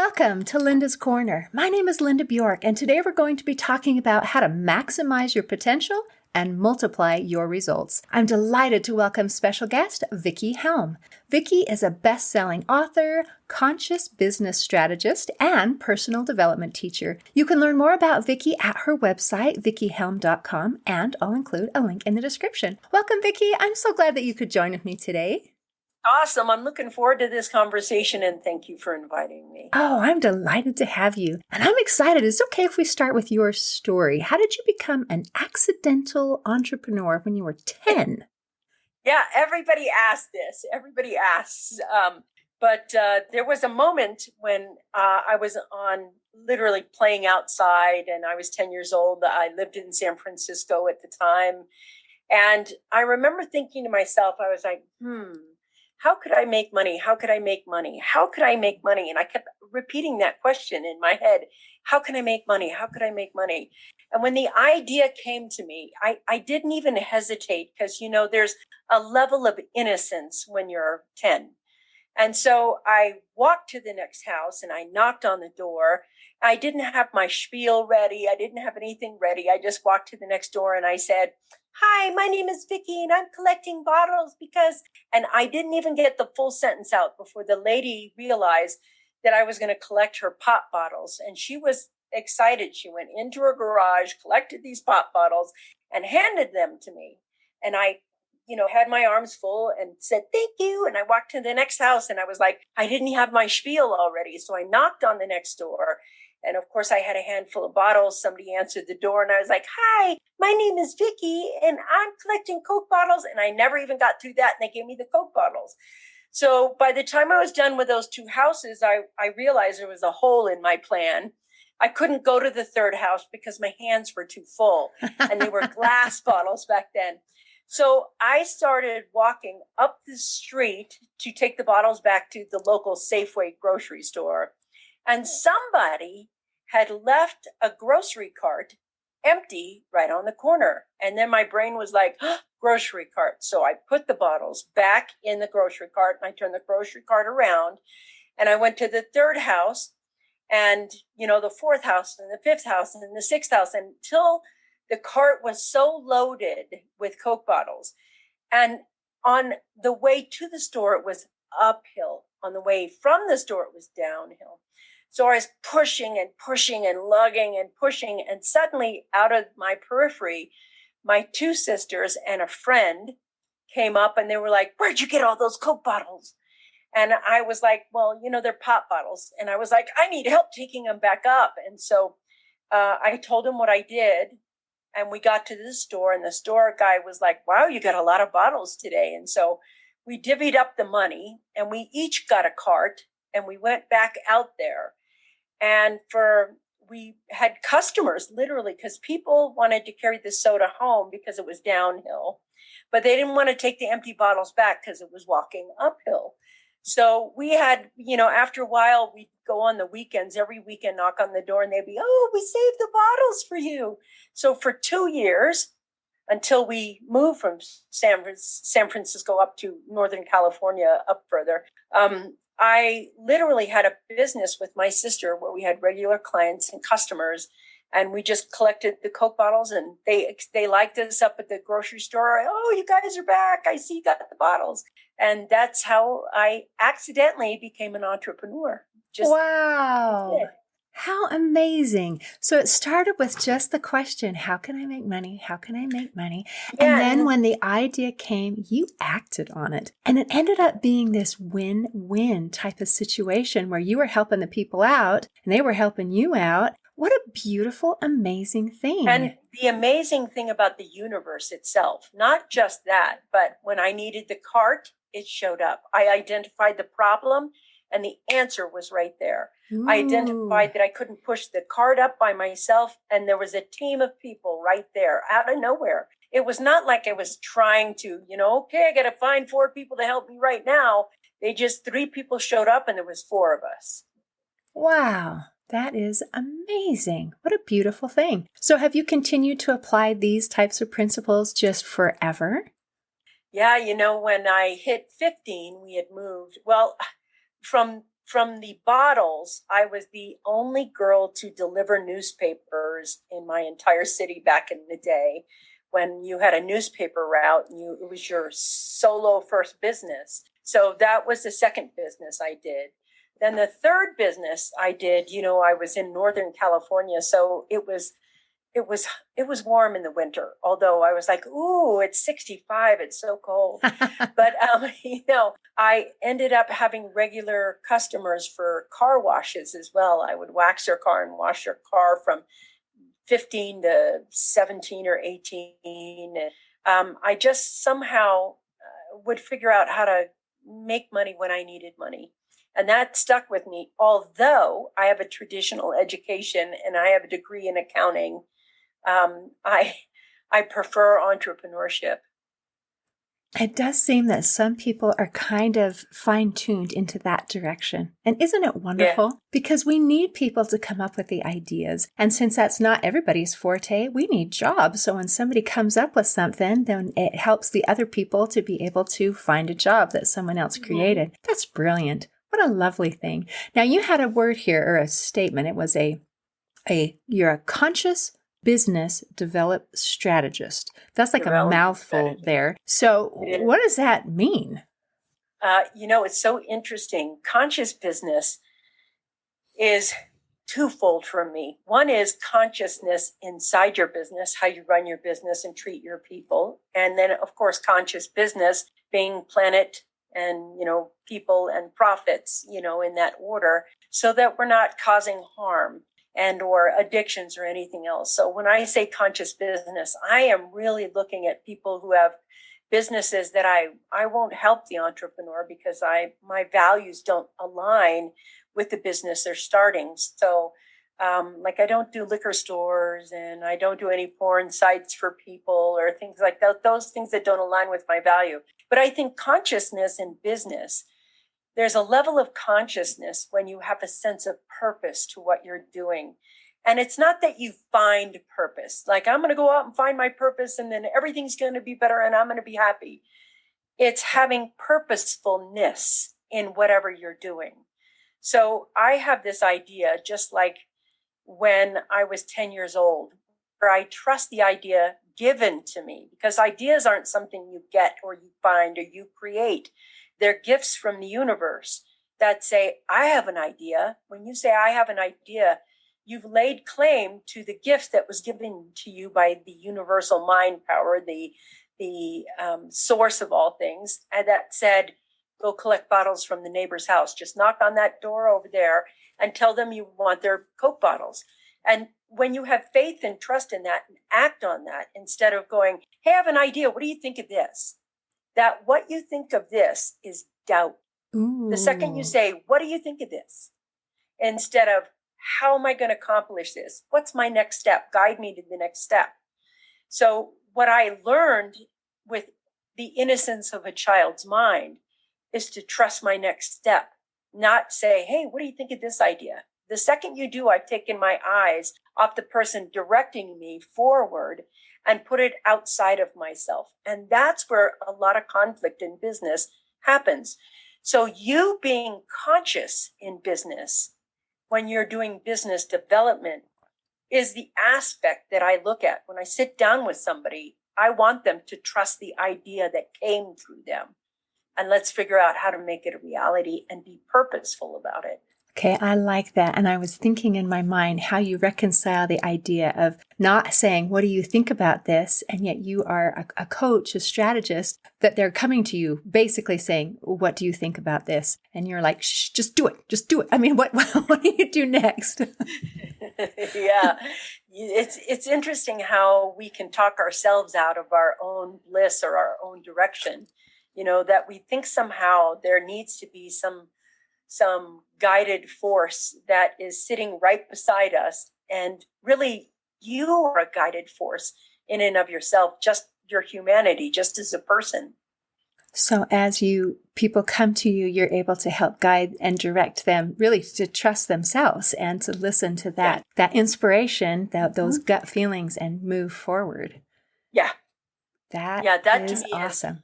Welcome to Linda's Corner. My name is Linda Bjork, and today we're going to be talking about how to maximize your potential and multiply your results. I'm delighted to welcome special guest, Vickie Helm. Vickie is a best-selling author, conscious business strategist, and personal development teacher. You can learn more about Vickie at her website, vickiehelm.com, and I'll include a link in the description. Welcome, Vickie. I'm so glad that you could join with me today. Awesome. I'm looking forward to this conversation, and thank you for inviting me. Oh, I'm delighted to have you. And I'm excited. Is it okay if we start with your story? How did you become an accidental entrepreneur when you were 10? Yeah, everybody asks this. Everybody asks. But there was a moment when I was on literally playing outside, and I was 10 years old. I lived in San Francisco at the time. And I remember thinking to myself, I was like, how could I make money? How could I make money? How could I make money? And I kept repeating that question in my head. How can I make money? How could I make money? And when the idea came to me, I didn't even hesitate because, there's a level of innocence when you're 10. And so I walked to the next house and I knocked on the door. I didn't have my spiel ready. I didn't have anything ready. I just walked to the next door and I said, "Hi, my name is Vickie and I'm collecting bottles because," and I didn't even get the full sentence out before the lady realized that I was going to collect her pop bottles. And she was excited. She went into her garage, collected these pop bottles and handed them to me. And I had my arms full and said, "Thank you." And I walked to the next house and I was like, I didn't have my spiel already. So I knocked on the next door. And of course I had a handful of bottles. Somebody answered the door and I was like, "Hi, my name is Vickie and I'm collecting Coke bottles." And I never even got through that. And they gave me the Coke bottles. So by the time I was done with those two houses, I realized there was a hole in my plan. I couldn't go to the third house because my hands were too full and they were glass bottles back then. So I started walking up the street to take the bottles back to the local Safeway grocery store. And somebody had left a grocery cart empty right on the corner. And then my brain was like, grocery cart. So I put the bottles back in the grocery cart and I turned the grocery cart around and I went to the third house and, the fourth house and the fifth house and the sixth house until the cart was so loaded with Coke bottles. And on the way to the store, it was uphill. On the way from the store, it was downhill. So I was pushing and pushing and lugging and pushing. And suddenly out of my periphery, my two sisters and a friend came up and they were like, "Where'd you get all those Coke bottles?" And I was like, "Well, they're pop bottles." And I was like, "I need help taking them back up." And so I told him what I did. And we got to the store and the store guy was like, "Wow, you got a lot of bottles today." And so we divvied up the money and we each got a cart and we went back out there. And we had customers literally because people wanted to carry the soda home because it was downhill, but they didn't want to take the empty bottles back because it was walking uphill. So we had, after a while, we'd go on the weekends, every weekend, knock on the door and they'd be, "Oh, we saved the bottles for you." So for 2 years, until we moved from San Francisco up to Northern California, up further, I literally had a business with my sister where we had regular clients and customers. And we just collected the Coke bottles and they liked us up at the grocery store. "Oh, you guys are back. I see you got the bottles." And that's how I accidentally became an entrepreneur. Wow. How amazing. So it started with just the question, how can I make money? How can I make money? And then when the idea came, you acted on it. And it ended up being this win-win type of situation where you were helping the people out and they were helping you out. What a beautiful, amazing thing. And the amazing thing about the universe itself, not just that, but when I needed the cart, it showed up. I identified the problem and the answer was right there. Ooh. I identified that I couldn't push the cart up by myself. And there was a team of people right there out of nowhere. It was not like I was trying to, okay, I got to find 4 people to help me right now. 3 people showed up and there was 4 of us. Wow. That is amazing. What a beautiful thing. So have you continued to apply these types of principles just forever? Yeah, when I hit 15, we had moved. Well, from from the bottles, I was the only girl to deliver newspapers in my entire city back in the day when you had a newspaper route and it was your solo first business. So that was the second business I did. Then the third business I did, I was in Northern California, so it was it was warm in the winter, although I was like, ooh, it's 65, it's so cold. But I ended up having regular customers for car washes as well. I would wax their car and wash their car from 15 to 17 or 18. I just somehow would figure out how to make money when I needed money. And that stuck with me, although I have a traditional education and I have a degree in accounting. I prefer entrepreneurship. It does seem that some people are kind of fine-tuned into that direction. And isn't it wonderful? Yeah. Because we need people to come up with the ideas. And since that's not everybody's forte, we need jobs. So when somebody comes up with something, then it helps the other people to be able to find a job that someone else created. Mm-hmm. That's brilliant. What a lovely thing. Now you had a word here or a statement. It was you're a conscious business develop strategist. That's like a mouthful there. So what does that mean? It's so interesting. Conscious business is twofold for me. One is consciousness inside your business, how you run your business and treat your people. And then, of course, conscious business being planet and, people and profits, in that order, so that we're not causing harm and or addictions or anything else. So when I say conscious business, I am really looking at people who have businesses that I won't help the entrepreneur because my values don't align with the business they're starting. So I don't do liquor stores and I don't do any porn sites for people or things like that, those things that don't align with my value. But I think consciousness in business, there's a level of consciousness when you have a sense of purpose to what you're doing. And it's not that you find purpose. Like, I'm going to go out and find my purpose and then everything's going to be better and I'm going to be happy. It's having purposefulness in whatever you're doing. So I have this idea, just like when I was 10 years old, where I trust the idea given to me, because ideas aren't something you get or you find or you create. They're gifts from the universe that say, I have an idea. When you say, I have an idea, you've laid claim to the gift that was given to you by the universal mind power, the source of all things. And that said, go collect bottles from the neighbor's house. Just knock on that door over there and tell them you want their Coke bottles. And when you have faith and trust in that and act on that, instead of going, hey, I have an idea. What do you think of this? That what you think of this is doubt. Ooh. The second you say, what do you think of this? Instead of, how am I going to accomplish this? What's my next step? Guide me to the next step. So what I learned with the innocence of a child's mind is to trust my next step, not say, hey, what do you think of this idea? The second you do, I've taken my eyes off the person directing me forward and put it outside of myself. And that's where a lot of conflict in business happens. So you being conscious in business when you're doing business development is the aspect that I look at. When I sit down with somebody, I want them to trust the idea that came through them. And let's figure out how to make it a reality and be purposeful about it. Okay, I like that. And I was thinking in my mind how you reconcile the idea of not saying, what do you think about this? And yet you are a coach, a strategist, that they're coming to you basically saying, what do you think about this? And you're like, shh, just do it. Just do it. I mean, what do you do next? Yeah, it's interesting how we can talk ourselves out of our own bliss or our own direction, that we think somehow there needs to be some guided force that is sitting right beside us. And really, you are a guided force in and of yourself, just your humanity, just as a person. So as people come to you, you're able to help guide and direct them really to trust themselves and to listen to that inspiration, those gut feelings and move forward. Yeah. That is to me awesome.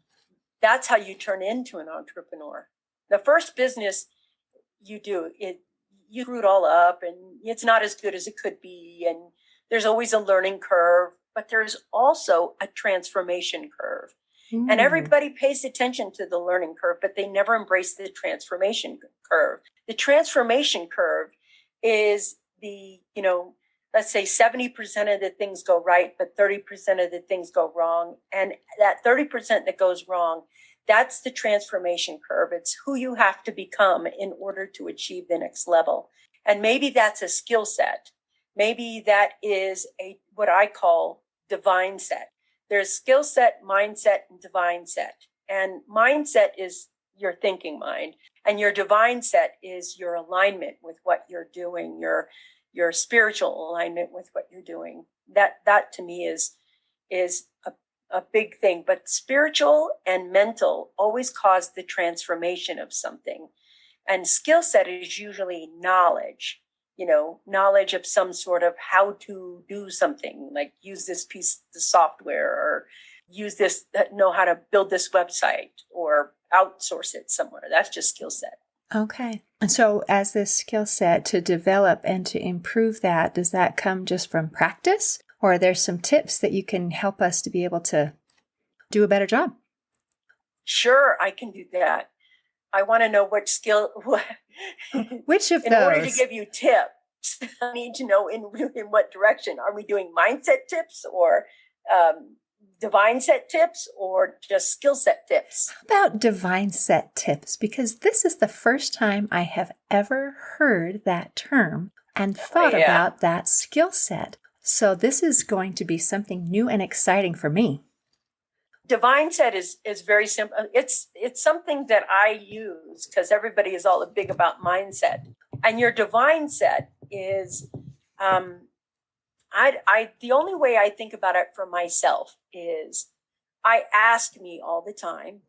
That's how you turn into an entrepreneur. The first business you do it. You screw it all up, and it's not as good as it could be. And there's always a learning curve, but there's also a transformation curve. And Mm. everybody pays attention to the learning curve, but they never embrace the transformation curve. The transformation curve is let's say 70% of the things go right, but 30% of the things go wrong. And that 30% that goes wrong, that's the transformation curve. It's who you have to become in order to achieve the next level. And maybe that's a skill set. Maybe that is what I call divine set. There's skill set, mindset, and divine set. And mindset is your thinking mind, and your divine set is your alignment with what you're doing, your spiritual alignment with what you're doing. That to me is a big thing. But spiritual and mental always cause the transformation of something. And skill set is usually knowledge, knowledge of some sort of how to do something, like use this piece of software, or use this, know how to build this website, or outsource it somewhere. That's just skill set. Okay. And so as this skill set to develop and to improve that, does that come just from practice, or are there some tips that you can help us to be able to do a better job? Sure, I can do that. I want to know what skill. Which of in those? order to give you tips, I need to know in what direction. Are we doing mindset tips, or divine set tips, or just skill set tips? How about divine set tips? Because this is the first time I have ever heard that term and thought about that skill set. So this is going to be something new and exciting for me. Divine set is very simple. It's something that I use because everybody is all big about mindset. And your divine set is, the only way I think about it for myself is I ask me all the time,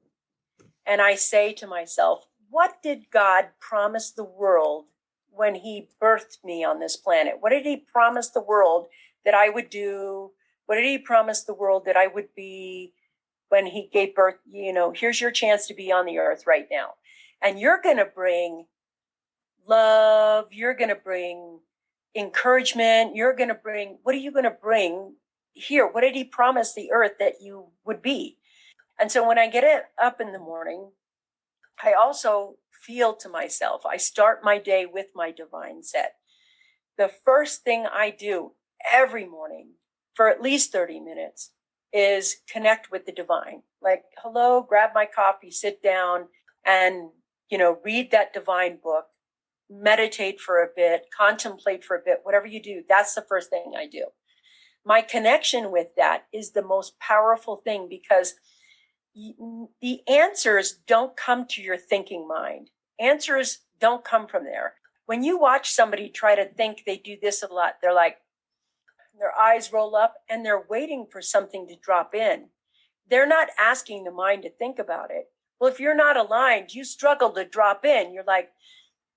and I say to myself, what did God promise the world when he birthed me on this planet? What did he promise the world that I would do? What did he promise the world that I would be when he gave birth? Here's your chance to be on the earth right now. And you're going to bring love. You're going to bring encouragement. What are you going to bring here? What did he promise the earth that you would be? And so when I get up in the morning, I also feel to myself, I start my day with my divine set. The first thing I do every morning for at least 30 minutes is connect with the divine. Like, hello, grab my coffee, sit down, and, read that divine book, meditate for a bit, contemplate for a bit, whatever you do. That's the first thing I do. My connection with that is the most powerful thing, because the answers don't come to your thinking mind. Answers don't come from there. When you watch somebody try to think, they do this a lot. They're like, their eyes roll up and they're waiting for something to drop in. They're not asking the mind to think about it. Well, if you're not aligned, you struggle to drop in. You're like,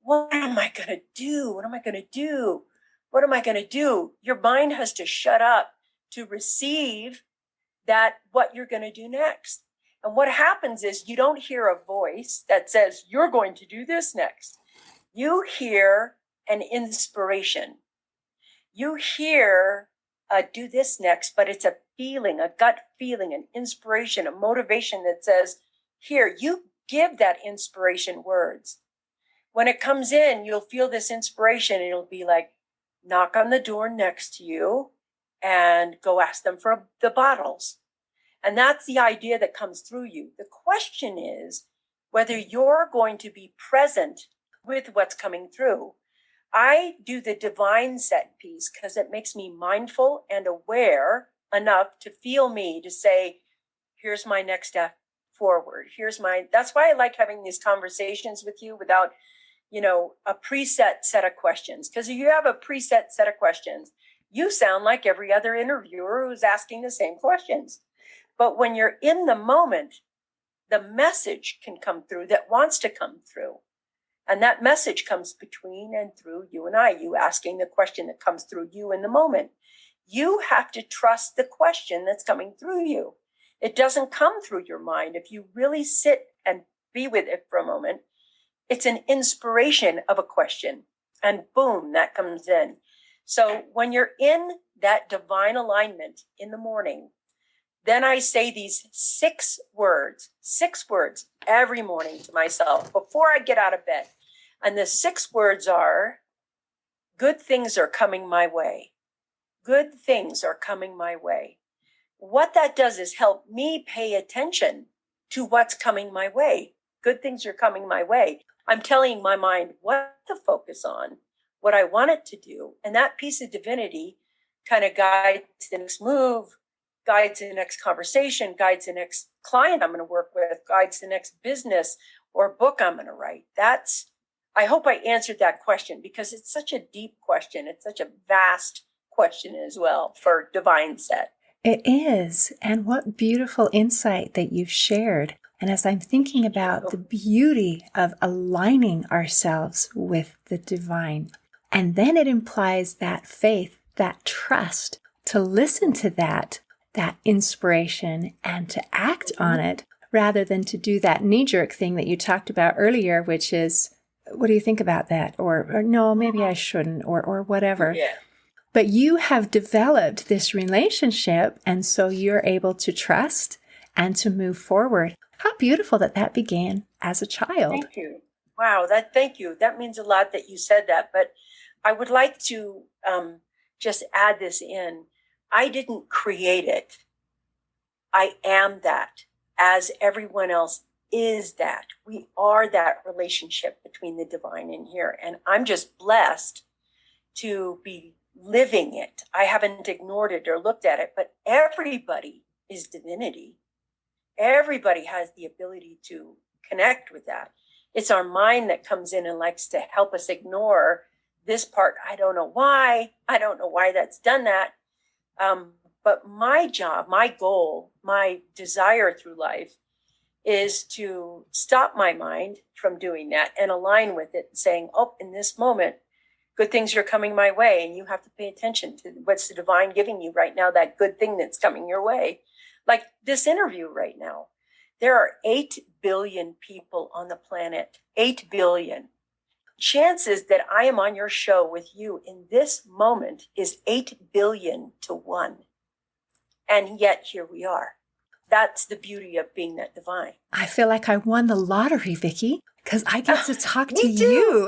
what am I going to do? What am I going to do? What am I going to do? Your mind has to shut up to receive what you're going to do next. And what happens is you don't hear a voice that says, you're going to do this next. You hear an inspiration. You hear do this next, but it's a feeling, a gut feeling, an inspiration, a motivation that says, here, you give that inspiration words. When it comes in, you'll feel this inspiration, and it'll be like, knock on the door next to you and go ask them for the bottles. And that's the idea that comes through you. The question is whether you're going to be present with what's coming through. I do the divine set piece because it makes me mindful and aware enough to feel me to say, here's my next step forward. That's why I like having these conversations with you without, a preset set of questions. Because if you have a preset set of questions, you sound like every other interviewer who's asking the same questions. But when you're in the moment, the message can come through that wants to come through. And that message comes between and through you and I, you asking the question that comes through you in the moment. You have to trust the question that's coming through you. It doesn't come through your mind. If you really sit and be with it for a moment, It's an inspiration of a question, and boom, that comes in. So when you're in that divine alignment in the morning, then I say these 6 words every morning to myself before I get out of bed. And the 6 words are, good things are coming my way. Good things are coming my way. What that does is help me pay attention to what's coming my way. Good things are coming my way. I'm telling my mind what to focus on, what I want it to do. And that piece of divinity kind of guides the next move, guides the next conversation, guides the next client I'm going to work with, guides the next business or book I'm going to write. I hope I answered that question, because it's such a deep question. It's such a vast question as well for divine set. It is. And what beautiful insight that you've shared. And as I'm thinking about the beauty of aligning ourselves with the divine, and then it implies that faith, that trust to listen to that inspiration and to act on it, rather than to do that knee-jerk thing that you talked about earlier, which is, what do you think about that? Or no, maybe I shouldn't, or whatever. Yeah. But you have developed this relationship, and so you're able to trust and to move forward. How beautiful that began as a child. Thank you. Wow, thank you. That means a lot that you said that. But I would like to just add this in. I didn't create it. I am that, as everyone else is that. We are that relationship between the divine and here. And I'm just blessed to be living it. I haven't ignored it or looked at it, but everybody is divinity. Everybody has the ability to connect with that. It's our mind that comes in and likes to help us ignore this part. I don't know why. I don't know why that's done that. But my job, my goal, my desire through life is to stop my mind from doing that and align with it, saying, oh, in this moment, good things are coming my way. And you have to pay attention to what's the divine giving you right now, that good thing that's coming your way. Like this interview right now. There are 8 billion people on the planet, 8 billion. Chances that I am on your show with you in this moment is 8 billion to 1. And yet here we are. That's the beauty of being that divine. I feel like I won the lottery, Vickie, because I get to talk to Me you.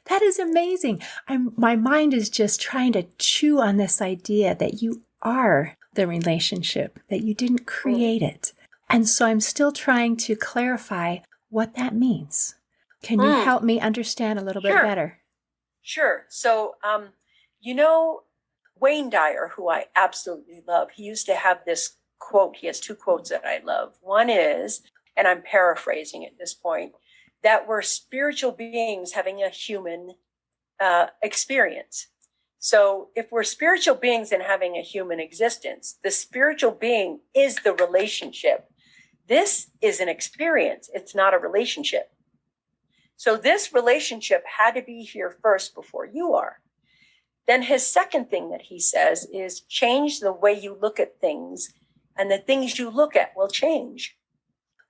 That is amazing. My mind is just trying to chew on this idea that you are the relationship, that you didn't create it. And so I'm still trying to clarify what that means. Can you help me understand a little bit better? Sure. So, Wayne Dyer, who I absolutely love, he used to have this quote. He has 2 quotes that I love. One is, and I'm paraphrasing at this point, that we're spiritual beings having a human experience. So if we're spiritual beings and having a human existence, the spiritual being is the relationship. This is an experience. It's not a relationship. So this relationship had to be here first before you are. Then his second thing that he says is change the way you look at things, and the things you look at will change.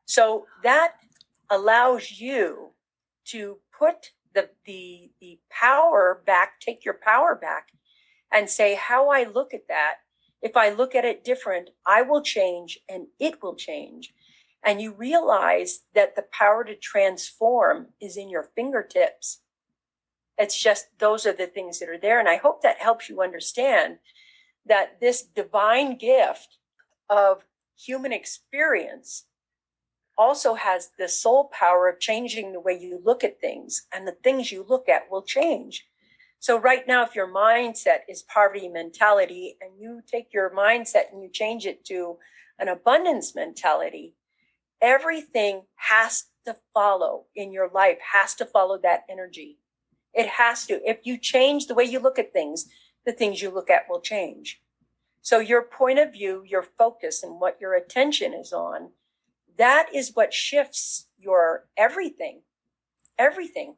So that allows you to put the power back, take your power back, and say, how I look at that, if I look at it different, I will change and it will change. And you realize that the power to transform is in your fingertips. It's just, those are the things that are there. And I hope that helps you understand that this divine gift of human experience also has the soul power of changing the way you look at things, and the things you look at will change. So right now, if your mindset is poverty mentality and you take your mindset and you change it to an abundance mentality, everything has to follow in your life, has to follow that energy. It has to. If you change the way you look at things, the things you look at will change. So your point of view, your focus, and what your attention is on, that is what shifts your everything. Everything.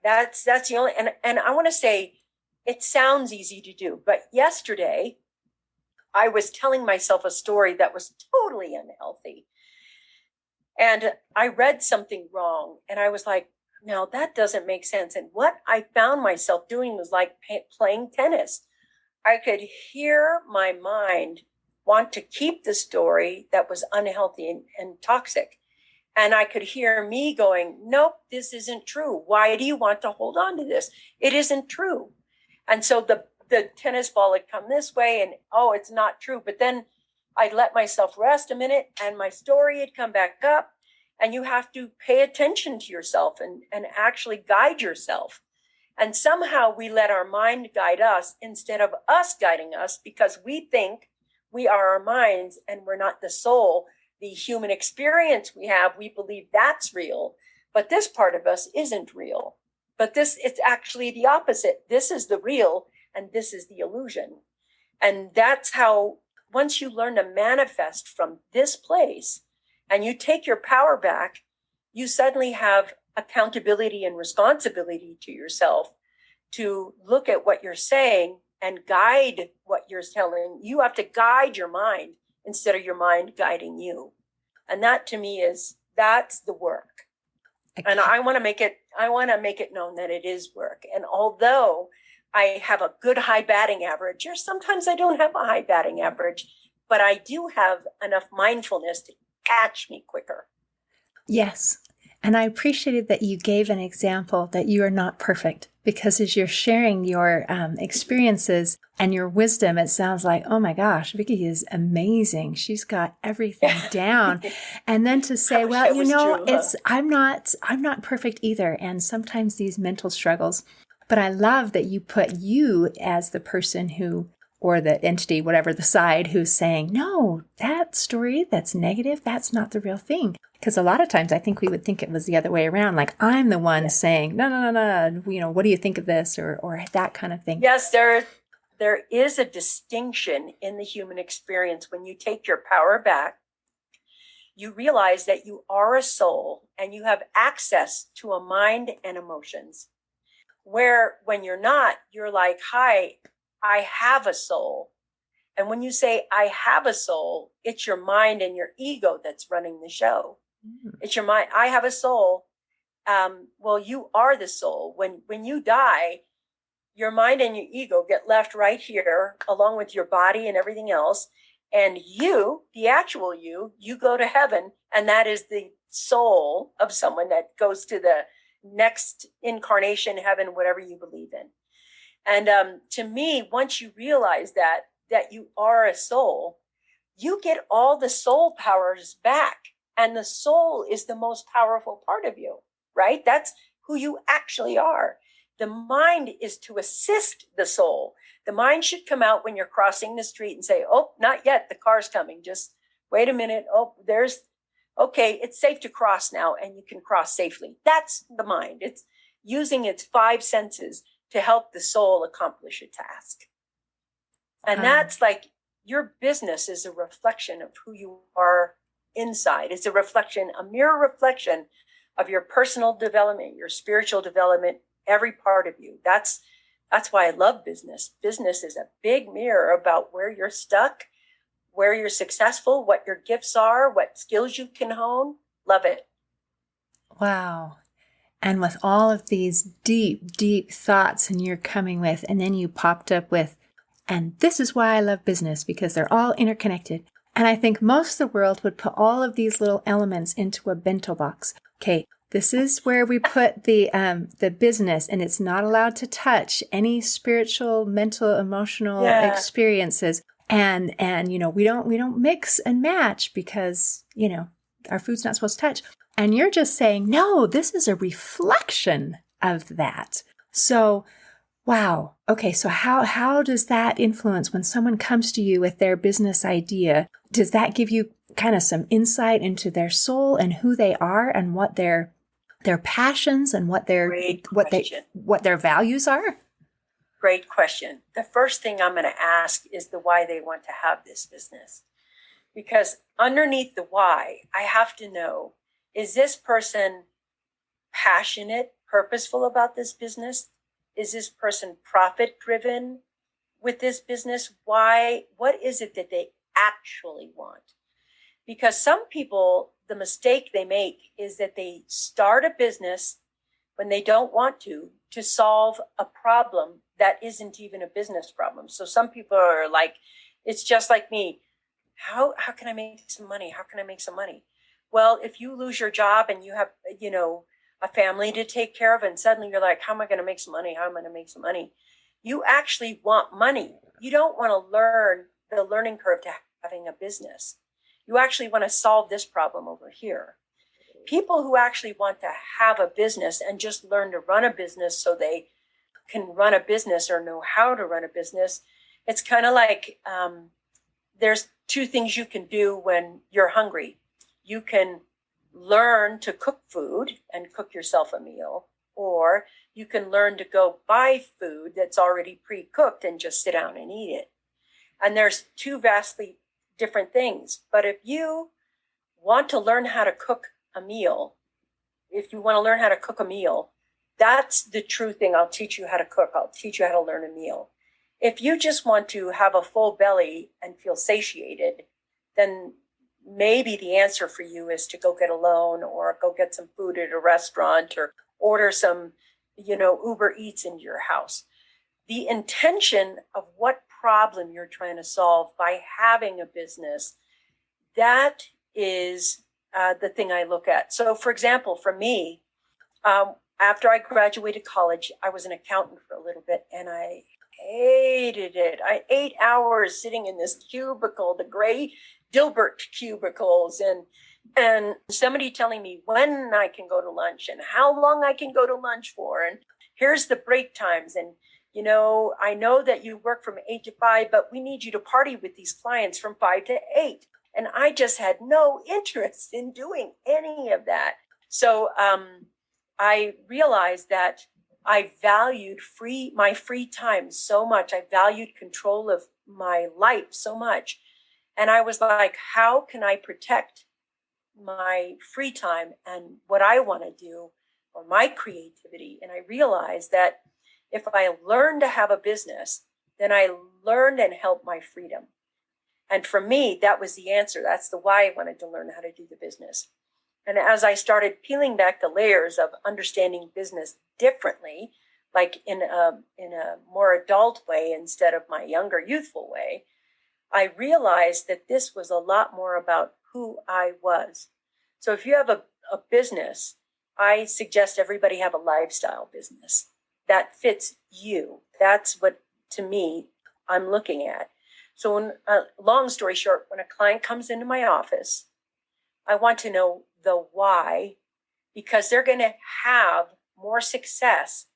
That's the only, and I want to say, it sounds easy to do, but yesterday I was telling myself a story that was totally unhealthy. And I read something wrong and I was like, no, that doesn't make sense. And what I found myself doing was like playing tennis. I could hear my mind want to keep the story that was unhealthy and toxic. And I could hear me going, nope, this isn't true. Why do you want to hold on to this? It isn't true. And so the tennis ball had come this way and, oh, it's not true. But then I'd let myself rest a minute and my story had come back up. And you have to pay attention to yourself and actually guide yourself. And somehow we let our mind guide us instead of us guiding us because we think we are our minds and we're not the soul. The human experience we have, we believe that's real, but this part of us isn't real. But it's actually the opposite. This is the real and this is the illusion. And that's how, once you learn to manifest from this place and you take your power back, you suddenly have accountability and responsibility to yourself to look at what you're saying and guide what you're telling. You have to guide your mind instead of your mind guiding you. And that to me that's the work. Okay. And I want to make it known that it is work. And although I have a good high batting average, or sometimes I don't have a high batting average, but I do have enough mindfulness to catch me quicker. Yes. And I appreciated that you gave an example that you are not perfect, because as you're sharing your experiences and your wisdom, it sounds like, oh my gosh, Vickie is amazing. She's got everything down. And then to say, well, you know, true, I'm not perfect either. And sometimes these mental struggles, but I love that you put you as the person who, or the entity, whatever the side, who's saying, no, that story that's negative, that's not the real thing. Because a lot of times I think we would think it was the other way around. Like I'm the one saying, no, you know, what do you think of this? Or that kind of thing. Yes, there is a distinction in the human experience. When you take your power back, you realize that you are a soul and you have access to a mind and emotions. Where when you're not, you're like, hi, I have a soul. And when you say, I have a soul, it's your mind and your ego that's running the show. It's your mind. I have a soul. Well, you are the soul. When you die, your mind and your ego get left right here, along with your body and everything else. And you, the actual you go to heaven. And that is the soul of someone that goes to the next incarnation, heaven, whatever you believe in. And to me, once you realize that you are a soul, you get all the soul powers back. And the soul is the most powerful part of you, right? That's who you actually are. The mind is to assist the soul. The mind should come out when you're crossing the street and say, oh, not yet. The car's coming. Just wait a minute. Oh, okay, it's safe to cross now and you can cross safely. That's the mind. It's using its 5 senses to help the soul accomplish a task. And that's like your business is a reflection of who you are inside. It's a mirror reflection of your personal development, your spiritual development, every part of you. That's why I love business. Business is a big mirror about where you're stuck, where you're successful, what your gifts are, what skills you can hone. Love it. Wow. And with all of these deep, deep thoughts and you're coming with, and then you popped up with, and this is why I love business, because they're all interconnected. And I think most of the world would put all of these little elements into a bento box. Okay, this is where we put the business, and it's not allowed to touch any spiritual, mental, emotional experiences. And you know, we don't mix and match because, you know, our food's not supposed to touch. And you're just saying, no, this is a reflection of that. So, wow. Okay. So how does that influence when someone comes to you with their business idea? Does that give you kind of some insight into their soul and who they are and what their passions and what their values are? Great question. The first thing I'm going to ask is the why they want to have this business. Because underneath the why, I have to know, is this person passionate, purposeful about this business? Is this person profit driven with this business? Why? What is it that they actually want? Because some people the mistake they make is that they start a business when they don't want to solve a problem that isn't even a business problem. So some people are like, it's just like me. How can I make some money? How can I make some money? Well, if you lose your job and you have, a family to take care of, and suddenly you're like, how am I going to make some money? How am I going to make some money? You actually want money. You don't want to learn the learning curve to having a business. You actually want to solve this problem over here. People who actually want to have a business and just learn to run a business so they can run a business or know how to run a business, it's kind of like there's two things you can do when you're hungry. You can learn to cook food and cook yourself a meal, or you can learn to go buy food that's already pre-cooked and just sit down and eat it. And there's two vastly different things. But if you want to learn how to cook a meal, that's the true thing. I'll teach you how to cook. I'll teach you how to learn a meal. If you just want to have a full belly and feel satiated, then maybe the answer for you is to go get a loan or go get some food at a restaurant or order some, Uber Eats into your house. The intention of what problem you're trying to solve by having a business, that is the thing I look at. So, for example, for me, after I graduated college, I was an accountant for a little bit, and I hated it. 8 hours sitting in this cubicle, the gray Dilbert cubicles, and somebody telling me when I can go to lunch and how long I can go to lunch for, and here's the break times, and I know that you work from 8 to 5, but we need you to party with these clients from 5 to 8. And I just had no interest in doing any of that. So I realized that I valued my free time so much. I valued control of my life so much. And I was like, how can I protect my free time and what I want to do, or my creativity? And I realized that if I learn to have a business, then I learned and help my freedom. And for me, that was the answer. That's the why I wanted to learn how to do the business. And as I started peeling back the layers of understanding business differently, like in a more adult way instead of my younger youthful way, I realized that this was a lot more about who I was. So if you have a business, I suggest everybody have a lifestyle business that fits you. That's what, to me, I'm looking at. So when, long story short, when a client comes into my office, I want to know the why, because they're going to have more success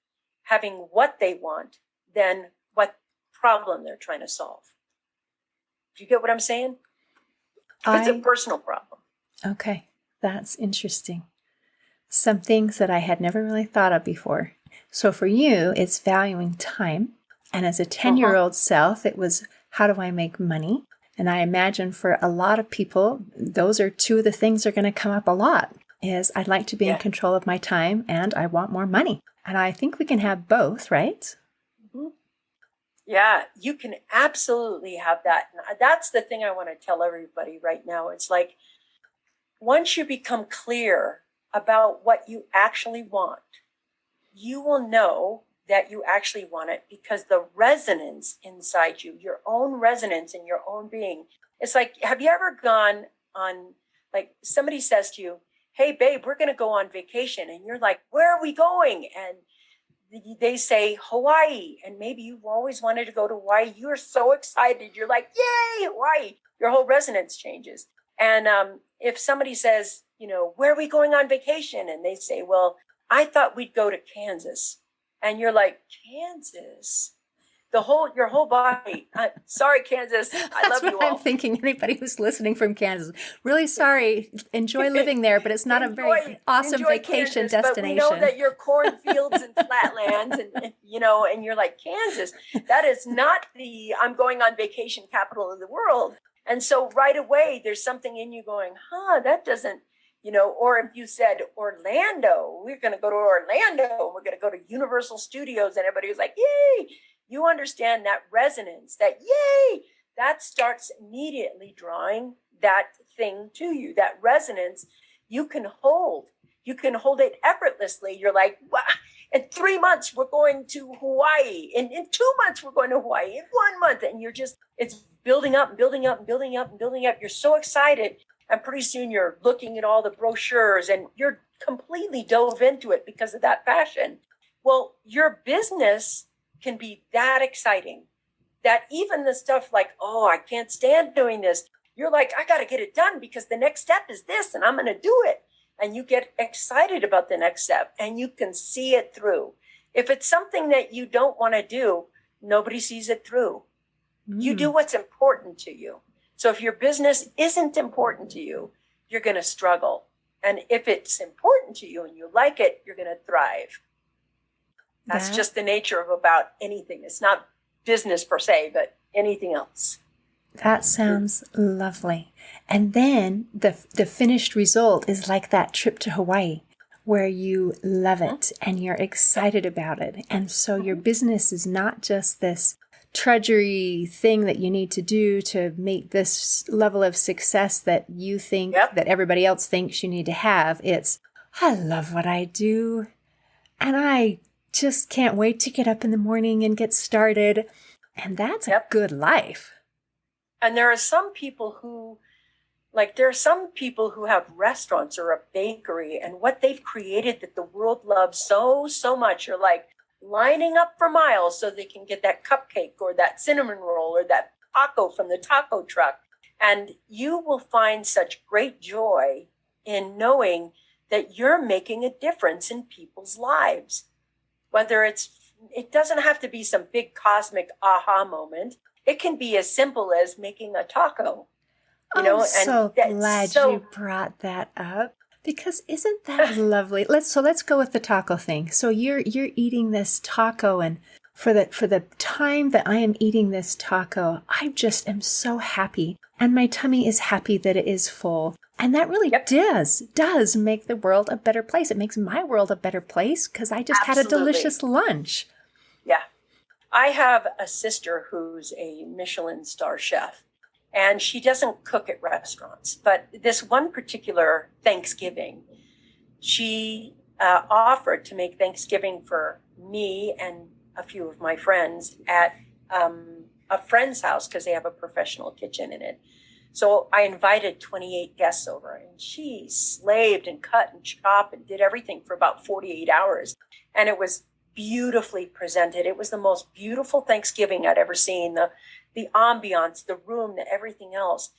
having what they want than what problem they're trying to solve. Do you get what I'm saying? It's a personal problem. Okay, that's interesting. Some things that I had never really thought of before. So for you, it's valuing time. And as a 10-year-old self, it was, how do I make money? And I imagine for a lot of people, those are two of the things that are going to come up a lot, is I'd like to be in control of my time and I want more money. And I think we can have both, right? Mm-hmm. Yeah, you can absolutely have that. And that's the thing I want to tell everybody right now. It's like, once you become clear about what you actually want, you will know that you actually want it, because the resonance inside you, your own resonance in your own being. It's like, have you ever gone on, like somebody says to you, hey babe, we're going to go on vacation. And you're like, where are we going? And they say Hawaii. And maybe you've always wanted to go to Hawaii. You're so excited. You're like, yay, Hawaii. Your whole resonance changes. And if somebody says, where are we going on vacation? And they say, well, I thought we'd go to Kansas. And you're like, Kansas? Your whole body. Sorry, Kansas. I love you all. That's what I'm thinking. Anybody who's listening from Kansas, really sorry. Enjoy living there, but it's not a very awesome vacation Kansas, destination. But we know that you're cornfields and flatlands, and you're like, Kansas. That is not the I'm going on vacation capital of the world. And so right away, there's something in you going, that doesn't. Or if you said Orlando, we're going to go to Orlando, we're going to go to Universal Studios, and everybody was like, yay, you understand that resonance, that yay, that starts immediately drawing that thing to you, that resonance. You can hold it effortlessly. You're like, wow, in 3 months we're going to Hawaii, in 2 months we're going to Hawaii, in 1 month, and it's building up and building up and building up and building up. You're so excited, and pretty soon you're looking at all the brochures and you're completely dove into it because of that passion. Well, your business can be that exciting that even the stuff like, oh, I can't stand doing this, you're like, I got to get it done because the next step is this and I'm going to do it. And you get excited about the next step and you can see it through. If it's something that you don't want to do, nobody sees it through. You do what's important to you. So if your business isn't important to you, you're going to struggle. And if it's important to you and you like it, you're going to thrive. That's just the nature of about anything. It's not business per se, but anything else. That sounds lovely. And then the finished result is like that trip to Hawaii where you love it and you're excited about it. And so your business is not just this trudgery thing that you need to do to meet this level of success that you think that everybody else thinks you need to have. It's, I love what I do. And I just can't wait to get up in the morning and get started. And that's a good life. And there are some people who have restaurants or a bakery, and what they've created that the world loves so, so much are like lining up for miles so they can get that cupcake or that cinnamon roll or that taco from the taco truck. And you will find such great joy in knowing that you're making a difference in people's lives. Whether it doesn't have to be some big cosmic aha moment. It can be as simple as making a taco. I'm so glad you brought that up, because isn't that lovely? Let's go with the taco thing. So you're eating this taco, and for the time that I am eating this taco, I just am so happy, and my tummy is happy that it is full. And that really does make the world a better place. It makes my world a better place because I just had a delicious lunch. Yeah. I have a sister who's a Michelin star chef, and she doesn't cook at restaurants. But this one particular Thanksgiving, she offered to make Thanksgiving for me and a few of my friends at a friend's house because they have a professional kitchen in it. So I invited 28 guests over, and she slaved and cut and chopped and did everything for about 48 hours. And it was beautifully presented. It was the most beautiful Thanksgiving I'd ever seen. The ambiance, the room, everything else.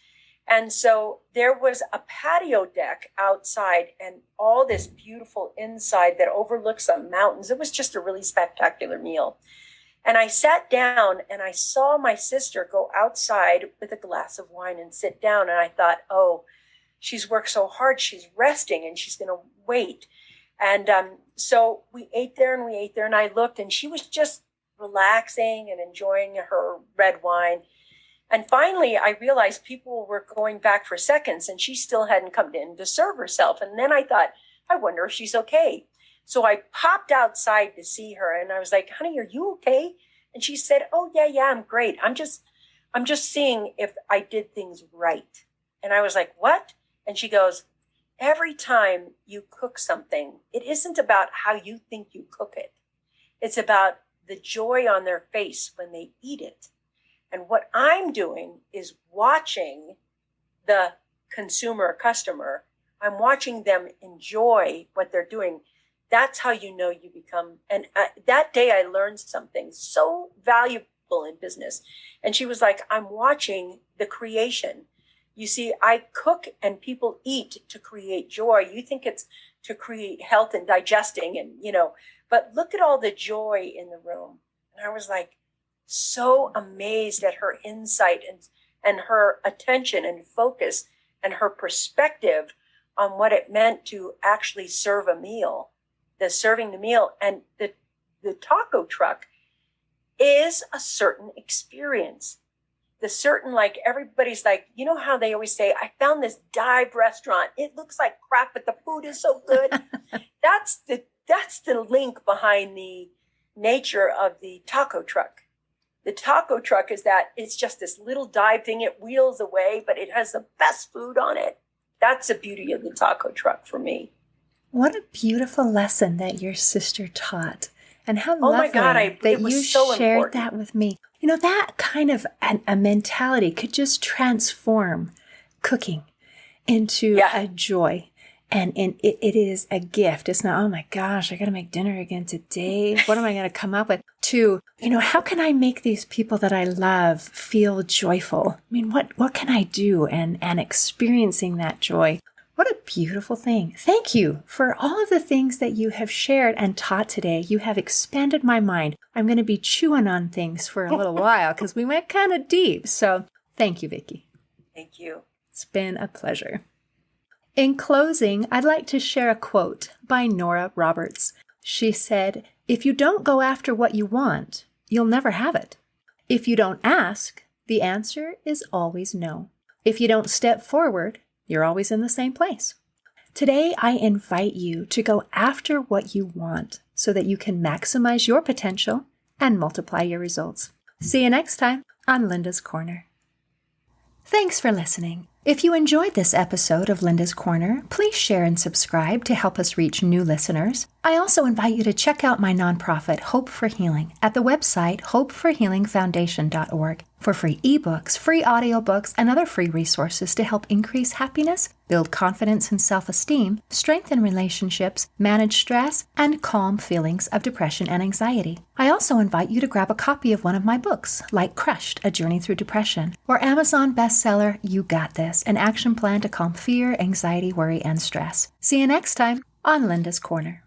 And so there was a patio deck outside and all this beautiful inside that overlooks the mountains. It was just a really spectacular meal. And I sat down and I saw my sister go outside with a glass of wine and sit down. And I thought, oh, she's worked so hard. She's resting and she's going to wait. And so we ate there. And I looked, and she was just relaxing and enjoying her red wine. And finally, I realized people were going back for seconds, and she still hadn't come in to serve herself. And then I thought, I wonder if she's okay. So I popped outside to see her, and I was like, honey, are you okay? And she said, oh, yeah, I'm great. I'm just seeing if I did things right. And I was like, what? And she goes, every time you cook something, it isn't about how you think you cook it. It's about the joy on their face when they eat it. And what I'm doing is watching the consumer, customer. I'm watching them enjoy what they're doing. That's how you know you become. And that day I learned something so valuable in business. And she was like, I'm watching the creation. You see, I cook and people eat to create joy. You think it's to create health and digesting and, but look at all the joy in the room. And I was like, so amazed at her insight and her attention and focus and her perspective on what it meant to actually serve a meal. Serving the meal and the taco truck is a certain experience. The certain, like, everybody's like, you know how they always say, I found this dive restaurant. It looks like crap, but the food is so good. That's the link behind the nature of the taco truck. The taco truck is that it's just this little dive thing. It wheels away, but it has the best food on it. That's the beauty of the taco truck for me. What a beautiful lesson that your sister taught. And how Oh lovely my God, that it was you so shared important. that with me. That kind of a mentality could just transform cooking into a joy. And it is a gift. It's not, oh my gosh, I got to make dinner again today. What am I going to come up with? To, how can I make these people that I love feel joyful? I mean, what can I do? And experiencing that joy. What a beautiful thing. Thank you for all of the things that you have shared and taught today. You have expanded my mind. I'm going to be chewing on things for a little while because we went kind of deep. So thank you, Vickie. Thank you. It's been a pleasure. In closing, I'd like to share a quote by Nora Roberts. She said, "If you don't go after what you want, you'll never have it. If you don't ask, the answer is always no. If you don't step forward, you're always in the same place." Today, I invite you to go after what you want so that you can maximize your potential and multiply your results. See you next time on Linda's Corner. Thanks for listening. If you enjoyed this episode of Linda's Corner, please share and subscribe to help us reach new listeners. I also invite you to check out my nonprofit, Hope for Healing, at the website hopeforhealingfoundation.org for free ebooks, free audiobooks, and other free resources to help increase happiness, build confidence and self-esteem, strengthen relationships, manage stress, and calm feelings of depression and anxiety. I also invite you to grab a copy of one of my books, like Crushed, A Journey Through Depression, or Amazon bestseller, You Got This, an action plan to calm fear, anxiety, worry, and stress. See you next time on Linda's Corner.